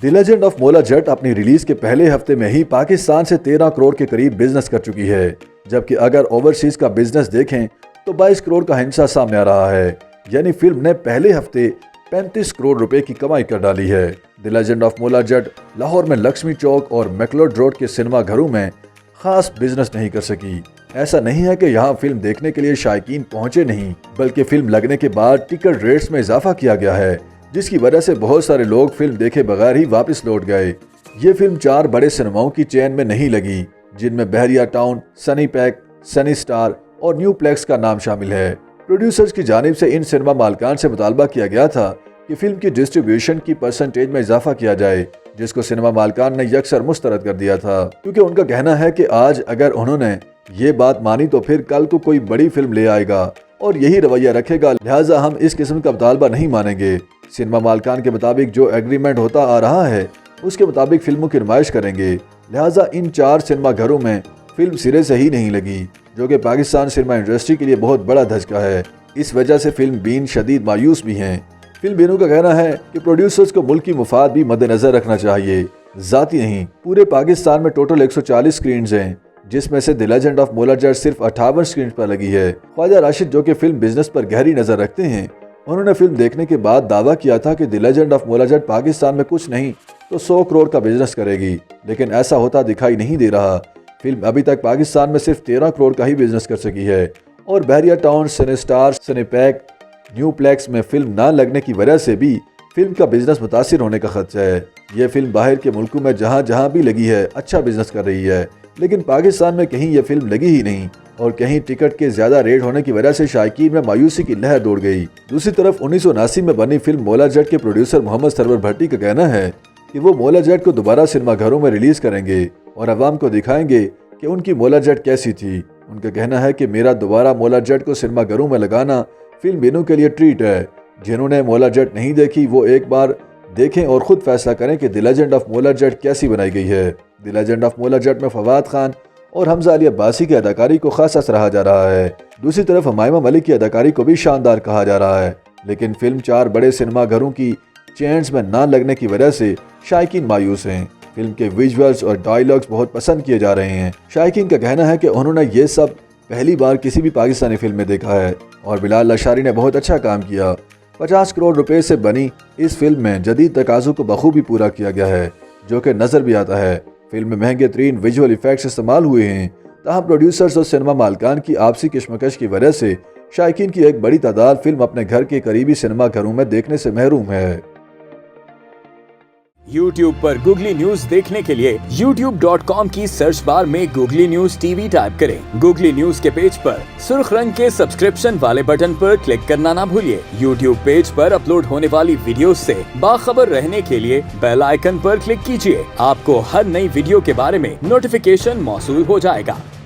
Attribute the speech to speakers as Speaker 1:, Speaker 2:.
Speaker 1: The legend of مولا جٹ اپنی release کے پہلے ہفتے میں ہی پاکستان سے 13 کروڑ کے قریب بزنس کر چکی ہے، جبکہ اگر اوورسیز کا بزنس دیکھیں تو 22 کروڑ کا ہنسا سامنے آ رہا ہے، یعنی فلم نے پہلے ہفتے 35 کروڑ روپے کی کمائی کر ڈالی ہے۔ دی لیجنڈ آف مولا جٹ لاہور میں لکشمی چوک اور میکلوڈ روڈ کے سنیما گھروں میں خاص بزنس نہیں کر سکی۔ ایسا نہیں ہے کہ یہاں فلم دیکھنے کے لیے شائقین پہنچے نہیں، بلکہ فلم لگنے کے بعد ٹکٹ ریٹس میں اضافہ کیا گیا ہے، جس کی وجہ سے بہت سارے لوگ فلم دیکھے بغیر ہی واپس لوٹ گئے۔ یہ فلم 4 بڑے سنیماؤں کی چین میں نہیں لگی، جن میں بحریہ ٹاؤن، سنی پیک، سنی سٹار اور نیو پلیکس کا نام شامل ہے۔ پروڈیوسرز کی جانب سے ان سنیما مالکان سے مطالبہ کیا گیا تھا کہ فلم کی ڈسٹریبیوشن کی پرسنٹیج میں اضافہ کیا جائے، جس کو سنیما مالکان نے یکسر مسترد کر دیا تھا، کیونکہ ان کا کہنا ہے کہ آج اگر انہوں نے یہ بات مانی تو پھر کل کو کوئی بڑی فلم لے آئے گا اور یہی رویہ رکھے گا، لہٰذا ہم اس قسم کا مطالبہ نہیں مانیں گے۔ سنیما مالکان کے مطابق جو ایگریمنٹ ہوتا آ رہا ہے اس کے مطابق فلموں کی نمائش کریں گے، لہٰذا ان 4 سنیما گھروں میں فلم سرے سے ہی نہیں لگی، جو کہ پاکستان سنیما انڈسٹری کے لیے بہت بڑا دھچکا ہے۔ اس وجہ سے فلم بین شدید مایوس بھی ہیں۔ فلم بینوں کا کہنا ہے کہ پروڈیوسرز کو ملکی مفاد بھی مد نظر رکھنا چاہیے، ذاتی نہیں۔ پورے پاکستان میں ٹوٹل 140 سکرینز ہیں، جس میں سے دی لیجنڈ آف مولا جٹ صرف 58 سکرینز پر لگی ہے۔ خواجہ راشد، جو کہ فلم بزنس پر گہری نظر رکھتے ہیں، انہوں نے فلم دیکھنے کے بعد دعویٰ کیا تھا کہ دی لیجنڈ آف مولا جٹ پاکستان میں کچھ نہیں تو 100 کروڑ کا بزنس کرے گی، لیکن ایسا ہوتا دکھائی نہیں دے رہا۔ فلم ابھی تک پاکستان میں صرف 13 کروڑ کا ہی بزنس کر سکی ہے، اور بحریہ ٹاؤن، سنی سٹار، سنی پیک، نیو پلیکس میں فلم نہ لگنے کی وجہ سے بھی فلم کا بزنس متاثر ہونے کا خدشہ ہے۔ یہ فلم باہر کے ملکوں میں جہاں جہاں بھی لگی ہے اچھا بزنس کر رہی ہے، لیکن پاکستان میں کہیں یہ فلم لگی ہی نہیں، اور کہیں ٹکٹ کے زیادہ ریٹ ہونے کی وجہ سے شائقین میں مایوسی کی لہر دوڑ گئی۔ دوسری طرف 1979 میں بنی فلم مولا جٹ کے پروڈیوسر محمد سرور بھٹی کا کہنا ہے کہ وہ مولا جٹ کو دوبارہ سنیما گھروں میں ریلیز کریں گے اور عوام کو دکھائیں گے کہ ان کی مولا جٹ کیسی تھی۔ ان کا کہنا ہے کہ میرا دوبارہ مولا جٹ کو سنیما گھروں میں لگانا فلم بینوں کے لیے ٹریٹ ہے۔ جنہوں نے مولا جٹ نہیں دیکھی وہ ایک بار دیکھیں اور خود فیصلہ کریں کہ دی لیجنڈ آف مولا جٹ کیسی بنائی گئی ہے۔ دی لیجنڈ آف مولا جٹ میں فواد خان اور حمزہ علی عباسی کی اداکاری کو خاصا سراہا جا رہا ہے۔ دوسری طرف حمائمہ ملک کی اداکاری کو بھی شاندار کہا جا رہا ہے، لیکن فلم 4 بڑے سنیما گھروں کی چینز میں نہ لگنے کی وجہ سے شائقین مایوس ہیں۔ فلم کے ویژولز اور ڈائیلاگز بہت پسند کیے جا رہے ہیں۔ شائقین کا کہنا ہے کہ انہوں نے یہ سب پہلی بار کسی بھی پاکستانی فلم میں دیکھا ہے، اور بلال لاشاری نے بہت اچھا کام کیا۔ 50 کروڑ روپے سے بنی اس فلم میں جدید تقاضوں کو بخوبی پورا کیا گیا ہے، جو کہ نظر بھی آتا ہے۔ فلم میں مہنگے ترین ویژول ایفیکٹس استعمال ہوئے ہیں، تاہم پروڈیوسرز اور سنیما مالکان کی آپسی کشمکش کی وجہ سے شائقین کی ایک بڑی تعداد فلم اپنے گھر کے قریبی سنیما گھروں میں دیکھنے سے محروم ہے۔
Speaker 2: YouTube پر گوگلی نیوز دیکھنے کے لیے youtube.com کی سرچ بار میں googly news T V type کریں۔ گوگلی نیوز کے پیج پر سرخ رنگ کے سبسکرپشن والے بٹن پر کلک کرنا نہ بھولیے۔ YouTube پیج پر اپلوڈ ہونے والی ویڈیوز سے باخبر رہنے کے لیے بیل آئیکن پر کلک کیجیے۔ آپ کو ہر نئی ویڈیو کے بارے میں نوٹیفیکیشن موصول ہو جائے گا۔